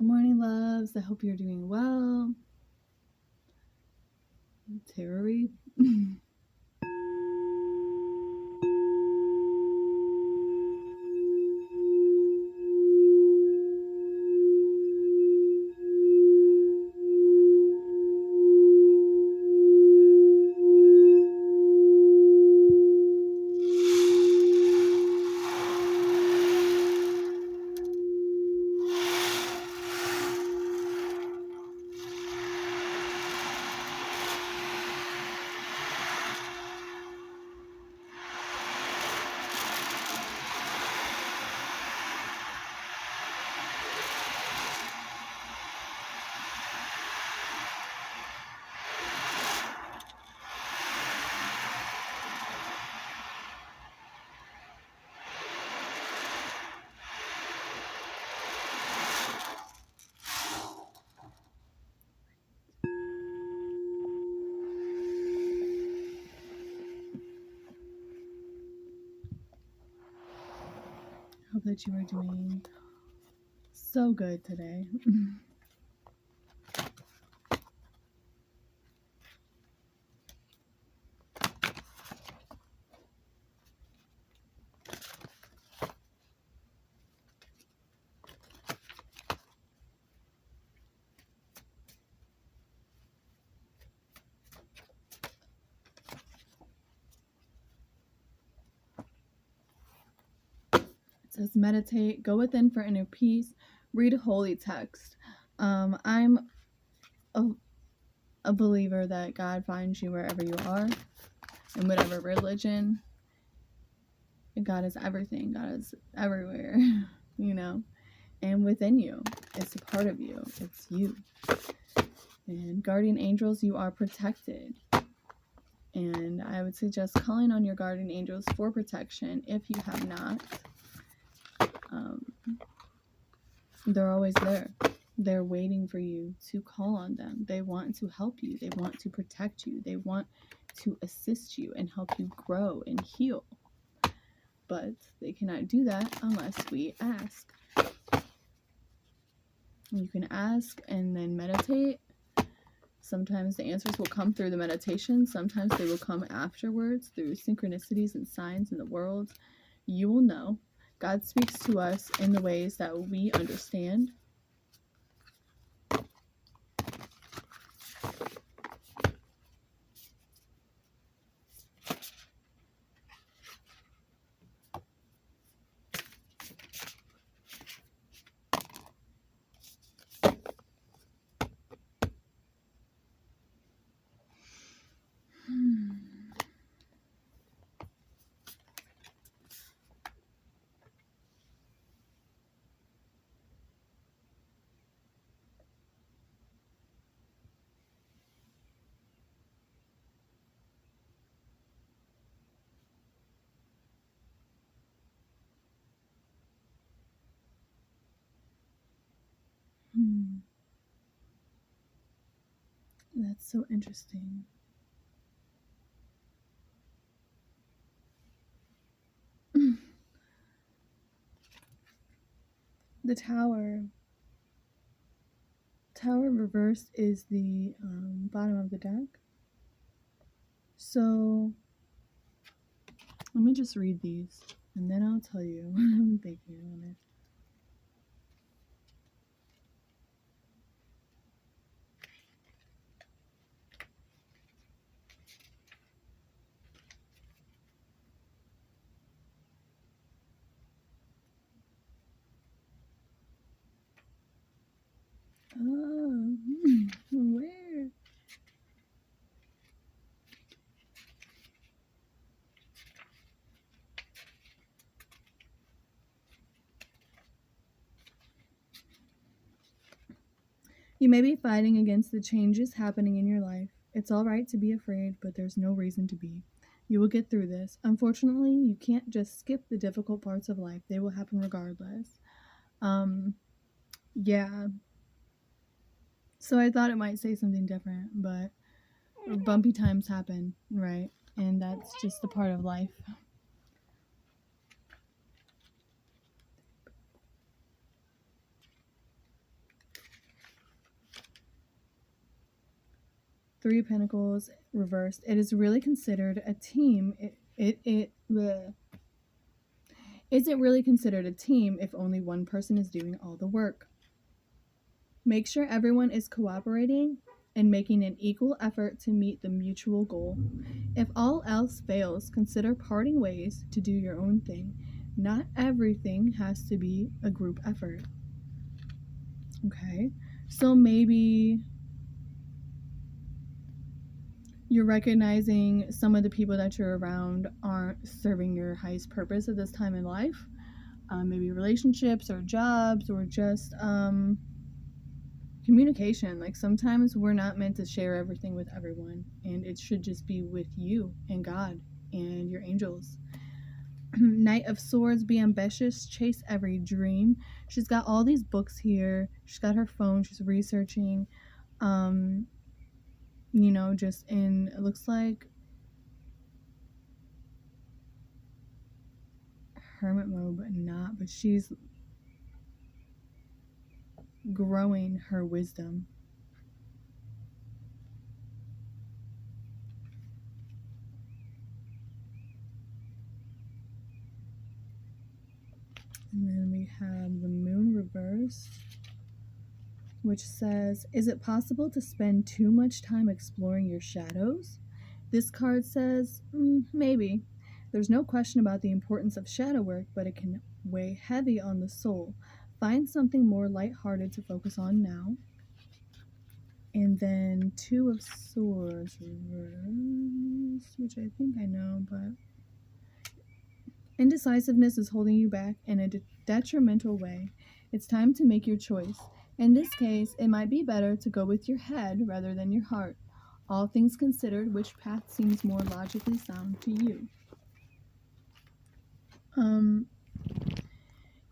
Good morning, loves. I hope you're doing well. Terry. Hope that you are doing so good today. It says meditate, go within for inner peace, read holy text. I'm a believer that God finds you wherever you are, in whatever religion. God is everything. God is everywhere, and within you. It's a part of you. It's you. And guardian angels, you are protected. And I would suggest calling on your guardian angels for protection if you have not. They're always there. They're waiting for you to call on them. They want to help you. They want to protect you. They want to assist you and help you grow and heal. But they cannot do that unless we ask. You can ask and then meditate. Sometimes the answers will come through the meditation. Sometimes they will come afterwards through synchronicities and signs in the world. You will know. God speaks to us in the ways that we understand. That's so interesting. The tower reversed is the bottom of the deck. So let me just read these and then I'll tell you what I'm thinking on it. Oh, where? You may be fighting against the changes happening in your life. It's all right to be afraid, but there's no reason to be. You will get through this. Unfortunately, you can't just skip the difficult parts of life. They will happen regardless. Yeah. So I thought it might say something different, but bumpy times happen, right? And that's just a part of life. Three of Pentacles reversed. It is really considered a team. Is it really considered a team if only one person is doing all the work? Make sure everyone is cooperating and making an equal effort to meet the mutual goal. If all else fails, consider parting ways to do your own thing. Not everything has to be a group effort. Okay, so maybe you're recognizing some of the people that you're around aren't serving your highest purpose at this time in life. Maybe relationships or jobs or just communication. Like sometimes we're not meant to share everything with everyone, and it should just be with you and God and your angels. Knight of Swords, be ambitious, chase every dream. She's got all these books here. She's got her phone. She's researching. Just in, it looks like hermit mode, but she's growing her wisdom. And then we have the moon reversed, which says, is it possible to spend too much time exploring your shadows? This card says, maybe. There's no question about the importance of shadow work, but it can weigh heavy on the soul. Find something more lighthearted to focus on now. And then Two of Swords reversed, which I think I know, but indecisiveness is holding you back in a detrimental way. It's time to make your choice. In this case, it might be better to go with your head rather than your heart. All things considered, which path seems more logically sound to you?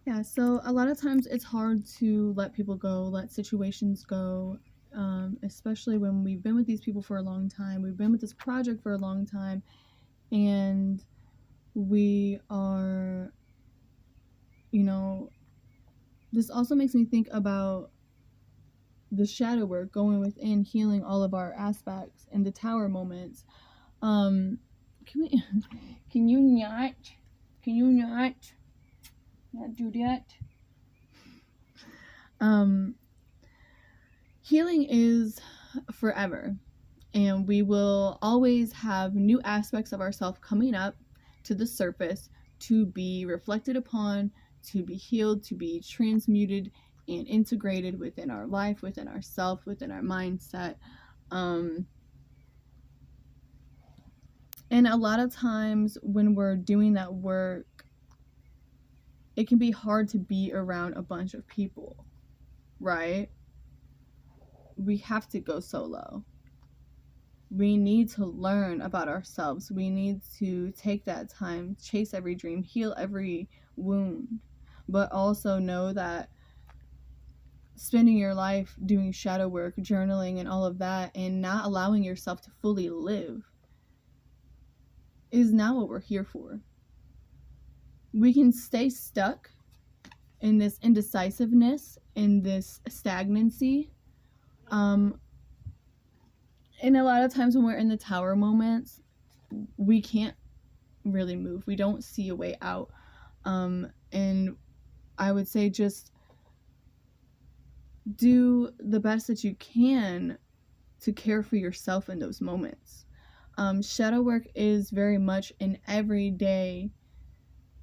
Yeah, so a lot of times it's hard to let people go, let situations go, especially when we've been with these people for a long time, we've been with this project for a long time, and we are, this also makes me think about the shadow work, going within, healing all of our aspects, and the tower moments. Can you not do that? Healing is forever, and we will always have new aspects of ourselves coming up to the surface to be reflected upon, to be healed, to be transmuted and integrated within our life, within ourself, within our mindset. And a lot of times when we're doing that work, it can be hard to be around a bunch of people, right? We have to go solo. We need to learn about ourselves. We need to take that time, chase every dream, heal every wound, but also know that spending your life doing shadow work, journaling, and all of that, and not allowing yourself to fully live is not what we're here for. We can stay stuck in this indecisiveness, in this stagnancy. And a lot of times when we're in the tower moments, we can't really move. We don't see a way out. And I would say just do the best that you can to care for yourself in those moments. Shadow work is very much an everyday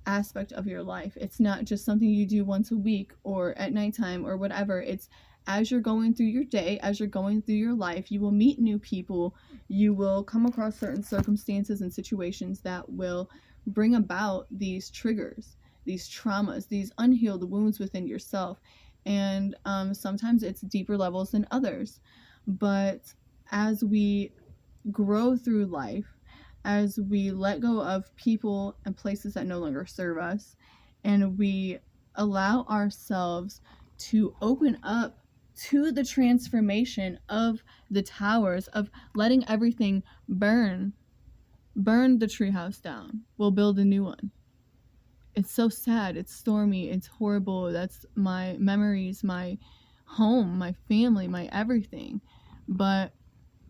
aspect of your life. It's not just something you do once a week or at nighttime or whatever. It's as you're going through your day, as you're going through your life, you will meet new people. You will come across certain circumstances and situations that will bring about these triggers, these traumas, these unhealed wounds within yourself. And sometimes it's deeper levels than others. But as we grow through life, as we let go of people and places that no longer serve us, and we allow ourselves to open up to the transformation of the towers, of letting everything burn the treehouse down, we'll build a new one. It's so sad, it's stormy, it's horrible. That's my memories, my home, my family, my everything. But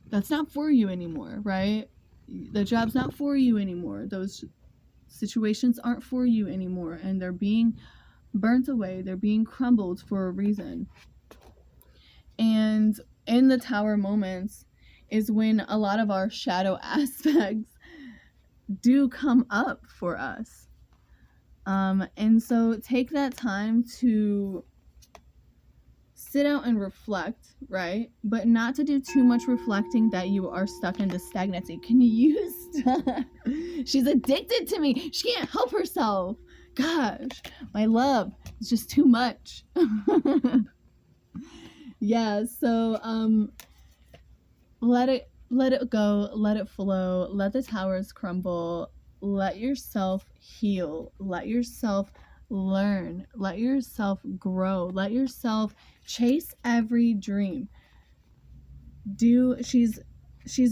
that's not for you anymore, right? The job's not for you anymore. Those situations aren't for you anymore, and they're being burnt away. They're being crumbled for a reason. And in the tower moments is when a lot of our shadow aspects do come up for us. And so take that time to sit out and reflect, right? But not to do too much reflecting that you are stuck into stagnancy. Can you stop? She's addicted to me. She can't help herself. Gosh, my love, it's just too much. Yeah, so let it go, let it flow, let the towers crumble, let yourself heal, let yourself learn, let yourself grow, let yourself chase every dream. She's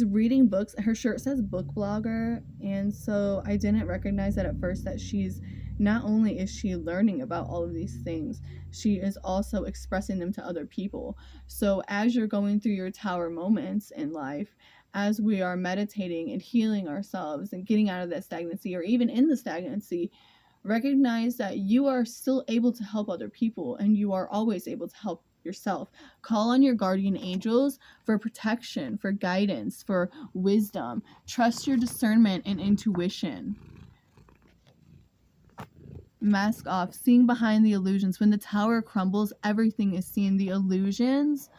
reading books. Her shirt says book blogger, and so I didn't recognize that at first, that she's not only is she learning about all of these things, she is also expressing them to other people. So as you're going through your tower moments in life, as we are meditating and healing ourselves and getting out of that stagnancy, or even in the stagnancy, recognize that you are still able to help other people, and you are always able to help yourself. Call on your guardian angels for protection, for guidance, for wisdom. Trust your discernment and intuition. Mask off, seeing behind the illusions. When the tower crumbles, everything is seen. The illusions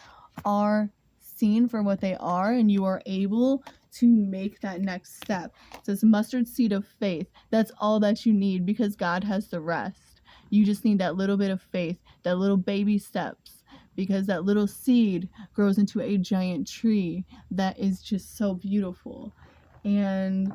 are seen for what they are, and you are able to make that next step. It's this mustard seed of faith. That's all that you need, because God has the rest. You just need that little bit of faith, that little baby steps, because that little seed grows into a giant tree that is just so beautiful. And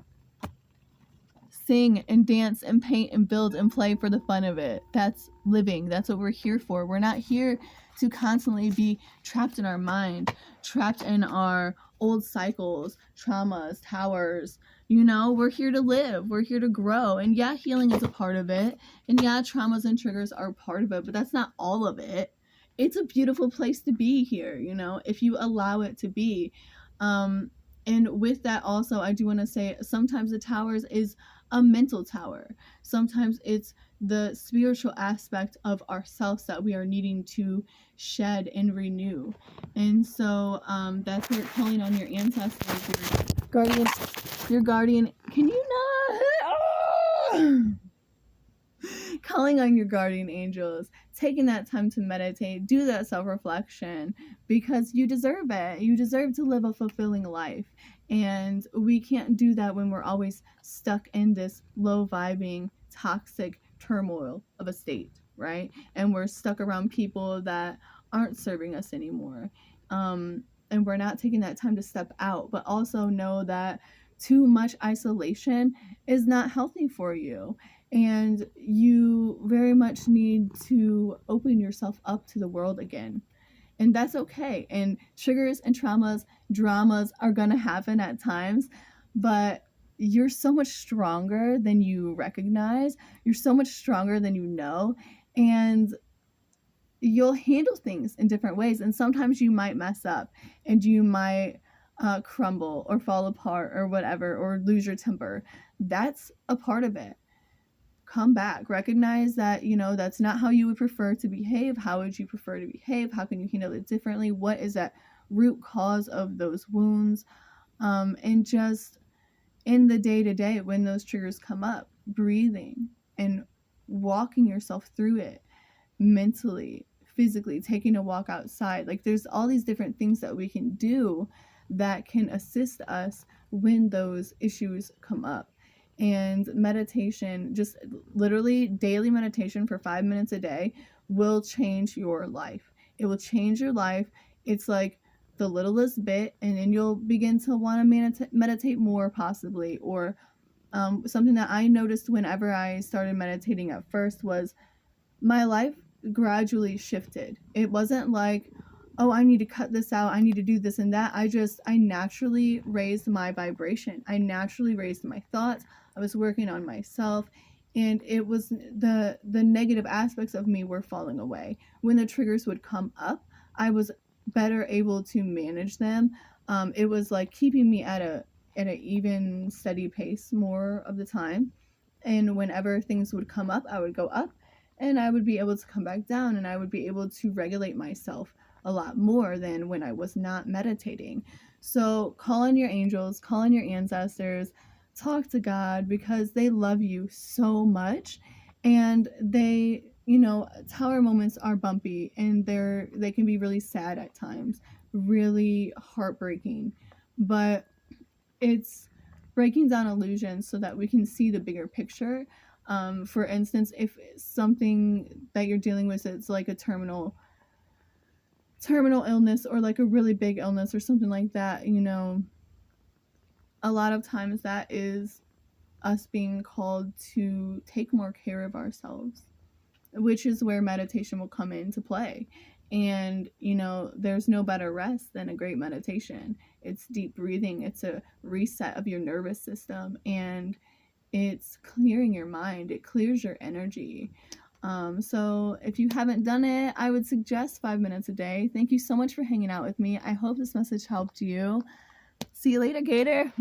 sing and dance and paint and build and play for the fun of it. That's living. That's what we're here for. We're not here to constantly be trapped in our mind, trapped in our old cycles, traumas, towers. You know, we're here to live. We're here to grow. And yeah, healing is a part of it. And yeah, traumas and triggers are a part of it, but that's not all of it. It's a beautiful place to be here, you know, if you allow it to be. And with that also, I do want to say sometimes the towers is a mental tower. Sometimes it's the spiritual aspect of ourselves that we are needing to shed and renew. And so that's where calling on your ancestors, your guardian. Can you not? Calling on your guardian angels, taking that time to meditate, do that self-reflection, because you deserve it. You deserve to live a fulfilling life. And we can't do that when we're always stuck in this low vibing, toxic turmoil of a state, right? And we're stuck around people that aren't serving us anymore. And we're not taking that time to step out, but also know that too much isolation is not healthy for you. And you very much need to open yourself up to the world again. And that's okay. And triggers and dramas are going to happen at times, but you're so much stronger than you recognize. You're so much stronger than you know. And you'll handle things in different ways. And sometimes you might mess up, and you might crumble or fall apart or whatever, or lose your temper. That's a part of it. Come back, recognize that, you know, that's not how you would prefer to behave. How would you prefer to behave? How can you handle it differently? What is that root cause of those wounds? And just in the day-to-day, when those triggers come up, breathing and walking yourself through it mentally, physically, taking a walk outside. Like, there's all these different things that we can do that can assist us when those issues come up. And meditation, just literally daily meditation for 5 minutes a day, will change your life. It will change your life. It's like the littlest bit, and then you'll begin to want to meditate more, possibly. Or something that I noticed whenever I started meditating at first was my life gradually shifted. It wasn't like, oh, I need to cut this out, I need to do this and that. I naturally raised my vibration. I naturally raised my thoughts. I was working on myself, and it was the negative aspects of me were falling away. When the triggers would come up, I was better able to manage them, it was like keeping me at an even steady pace more of the time. And whenever things would come up, I would go up and I would be able to come back down, and I would be able to regulate myself a lot more than when I was not meditating. So call on your angels, call on your ancestors, talk to God, because they love you so much. And they, tower moments are bumpy, and they can be really sad at times, really heartbreaking. But it's breaking down illusions so that we can see the bigger picture. For instance, if something that you're dealing with is like a terminal illness, or like a really big illness or something like that, a lot of times that is us being called to take more care of ourselves, which is where meditation will come into play. And, there's no better rest than a great meditation. It's deep breathing, it's a reset of your nervous system, and it's clearing your mind, it clears your energy. So if you haven't done it, I would suggest 5 minutes a day. Thank you so much for hanging out with me. I hope this message helped you. See you later, Gator.